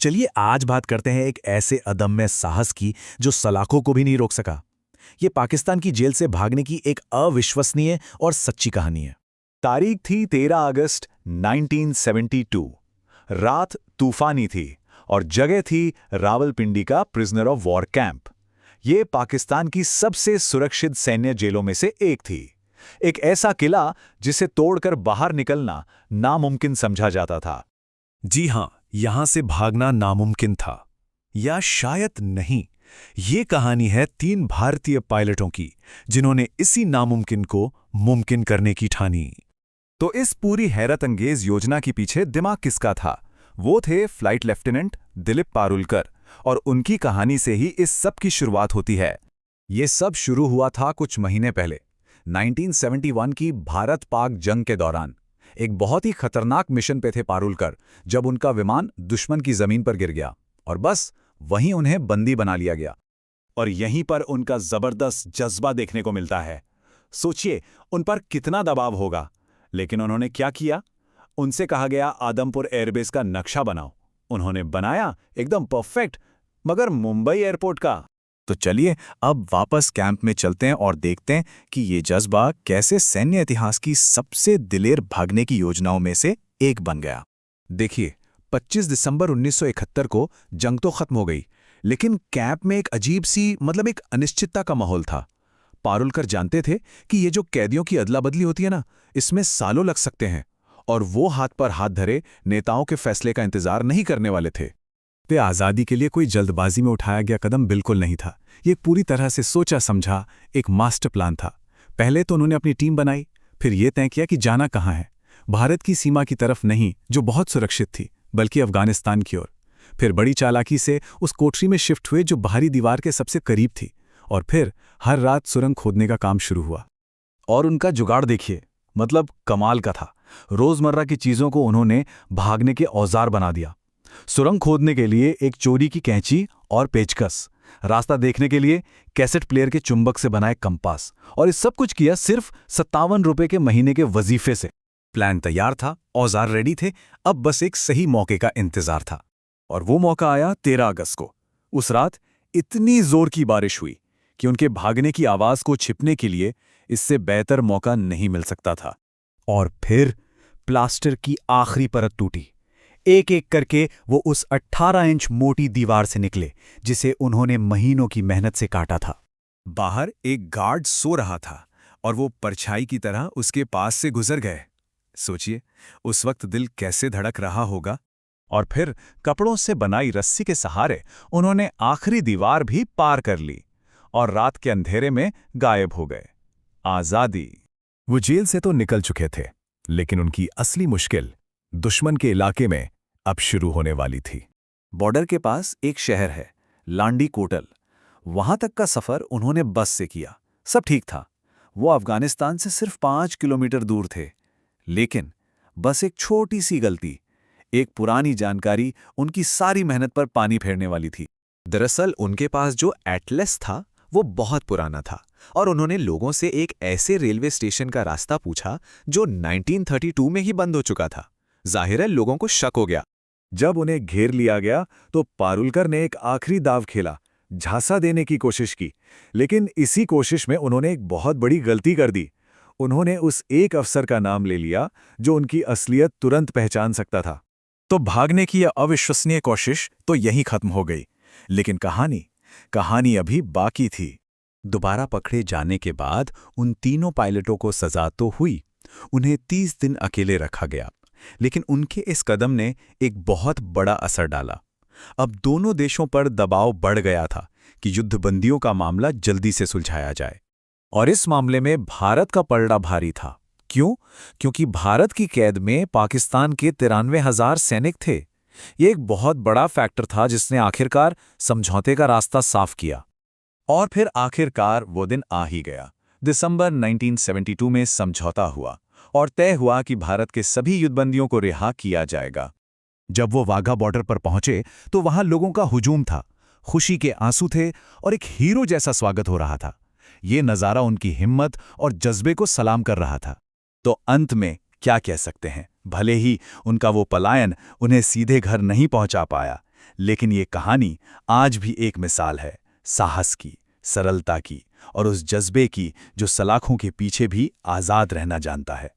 चलिए आज बात करते हैं एक ऐसे अदम्य साहस की जो सलाखों को भी नहीं रोक सका। ये पाकिस्तान की जेल से भागने की एक अविश्वसनीय और सच्ची कहानी है। तारीख थी 13 अगस्त 1972। रात तूफानी थी और जगह थी रावलपिंडी का प्रिजनर ऑफ वॉर कैंप। ये पाकिस्तान की सबसे सुरक्षित सैन्य जेलों में से एक थी। एक ऐसा किला जिसे तोड़कर बाहर निकलना नामुमकिन समझा जाता था। जी हां, यहां से भागना नामुमकिन था, या शायद नहीं। ये कहानी है 3 भारतीय पायलटों की जिन्होंने इसी नामुमकिन को मुमकिन करने की ठानी। तो इस पूरी हैरत अंगेज योजना के पीछे दिमाग किसका था? वो थे फ्लाइट लेफ्टिनेंट दिलीप पारुलकर, और उनकी कहानी से ही इस सब की शुरुआत होती है। ये सब शुरू हुआ था कुछ महीने पहले, 1971 की भारत-पाक जंग के दौरान। एक बहुत ही खतरनाक मिशन पे थे पारुलकर जब उनका विमान दुश्मन की जमीन पर गिर गया और बस वहीं उन्हें बंदी बना लिया गया। और यहीं पर उनका जबरदस्त जज्बा देखने को मिलता है। सोचिए उन पर कितना दबाव होगा, लेकिन उन्होंने क्या किया? उनसे कहा गया आदमपुर एयरबेस का नक्शा बनाओ। उन्होंने बनाया एकदम परफेक्ट, मगर मुंबई एयरपोर्ट का। तो चलिए अब वापस कैंप में चलते हैं और देखते हैं कि ये जज्बा कैसे सैन्य इतिहास की सबसे दिलेर भागने की योजनाओं में से एक बन गया। देखिए, 25 दिसंबर 1971 को जंग तो खत्म हो गई, लेकिन कैंप में एक अजीब सी एक अनिश्चितता का माहौल था। पारुलकर जानते थे कि ये जो कैदियों की अदला बदली होती है ना, इसमें सालों लग सकते हैं, और वो हाथ पर हाथ धरे नेताओं के फैसले का इंतजार नहीं करने वाले थे। वे आज़ादी के लिए कोई जल्दबाजी में उठाया गया कदम बिल्कुल नहीं था। ये पूरी तरह से सोचा समझा एक मास्टर प्लान था। पहले तो उन्होंने अपनी टीम बनाई, फिर ये तय किया कि जाना कहाँ है। भारत की सीमा की तरफ नहीं, जो बहुत सुरक्षित थी, बल्कि अफगानिस्तान की ओर। फिर बड़ी चालाकी से उस कोठरी में शिफ्ट हुए जो बाहरी दीवार के सबसे करीब थी, और फिर हर रात सुरंग खोदने का काम शुरू हुआ। और उनका जुगाड़ देखिए, कमाल का था। रोजमर्रा की चीजों को उन्होंने भागने के औजार बना दिया। सुरंग खोदने के लिए एक चोरी की कैंची और पेचकस, रास्ता देखने के लिए कैसेट प्लेयर के चुंबक से बनाए कंपास, और इस सब कुछ किया सिर्फ 57 रुपए के महीने के वजीफे से। प्लान तैयार था, औजार रेडी थे, अब बस एक सही मौके का इंतजार था। और वो मौका आया 13 अगस्त को। उस रात इतनी जोर की बारिश हुई कि उनके भागने की आवाज को छिपने के लिए इससे बेहतर मौका नहीं मिल सकता था। और फिर प्लास्टर की आखिरी परत टूटी। एक एक करके वो उस 18 इंच मोटी दीवार से निकले जिसे उन्होंने महीनों की मेहनत से काटा था। बाहर एक गार्ड सो रहा था और वो परछाई की तरह उसके पास से गुजर गए। सोचिए उस वक्त दिल कैसे धड़क रहा होगा। और फिर कपड़ों से बनाई रस्सी के सहारे उन्होंने आखिरी दीवार भी पार कर ली और रात के अंधेरे में गायब हो गए। आजादी। वो जेल से तो निकल चुके थे, लेकिन उनकी असली मुश्किल दुश्मन के इलाके में अब शुरू होने वाली थी। बॉर्डर के पास एक शहर है, लांडी कोटल। वहां तक का सफर उन्होंने बस से किया। सब ठीक था, वो अफगानिस्तान से सिर्फ 5 किलोमीटर दूर थे। लेकिन बस एक छोटी सी गलती, एक पुरानी जानकारी उनकी सारी मेहनत पर पानी फेरने वाली थी। दरअसल उनके पास जो एटलस था वो बहुत पुराना था, और उन्होंने लोगों से एक ऐसे रेलवे स्टेशन का रास्ता पूछा जो 1932 में ही बंद हो चुका था। जाहिर है लोगों को शक हो गया। जब उन्हें घेर लिया गया तो पारुलकर ने एक आखिरी दाव खेला, झांसा देने की कोशिश की। लेकिन इसी कोशिश में उन्होंने एक बहुत बड़ी गलती कर दी। उन्होंने उस एक अफसर का नाम ले लिया जो उनकी असलियत तुरंत पहचान सकता था। तो भागने की यह अविश्वसनीय कोशिश तो यहीं खत्म हो गई, लेकिन कहानी अभी बाकी थी। दोबारा पकड़े जाने के बाद उन तीनों पायलटों को सजा तो हुई, उन्हें 30 दिन अकेले रखा गया, लेकिन उनके इस कदम ने एक बहुत बड़ा असर डाला। अब दोनों देशों पर दबाव बढ़ गया था कि युद्धबंदियों का मामला जल्दी से सुलझाया जाए। और इस मामले में भारत का पलड़ा भारी था। क्यों? क्योंकि भारत की कैद में पाकिस्तान के 93,000 सैनिक थे। ये एक बहुत बड़ा फैक्टर था जिसने आखिरकार समझौते का रास्ता साफ किया। और फिर आखिरकार वो दिन आ ही गया। दिसंबर 1972 में समझौता हुआ और तय हुआ कि भारत के सभी युद्धबंदियों को रिहा किया जाएगा। जब वो वाघा बॉर्डर पर पहुंचे तो वहां लोगों का हुजूम था, खुशी के आंसू थे और एक हीरो जैसा स्वागत हो रहा था। ये नज़ारा उनकी हिम्मत और जज्बे को सलाम कर रहा था। तो अंत में क्या कह सकते हैं? भले ही उनका वो पलायन उन्हें सीधे घर नहीं पहुंचा पाया, लेकिन ये कहानी आज भी एक मिसाल है साहस की, सरलता की और उस जज्बे की जो सलाखों के पीछे भी आज़ाद रहना जानता है।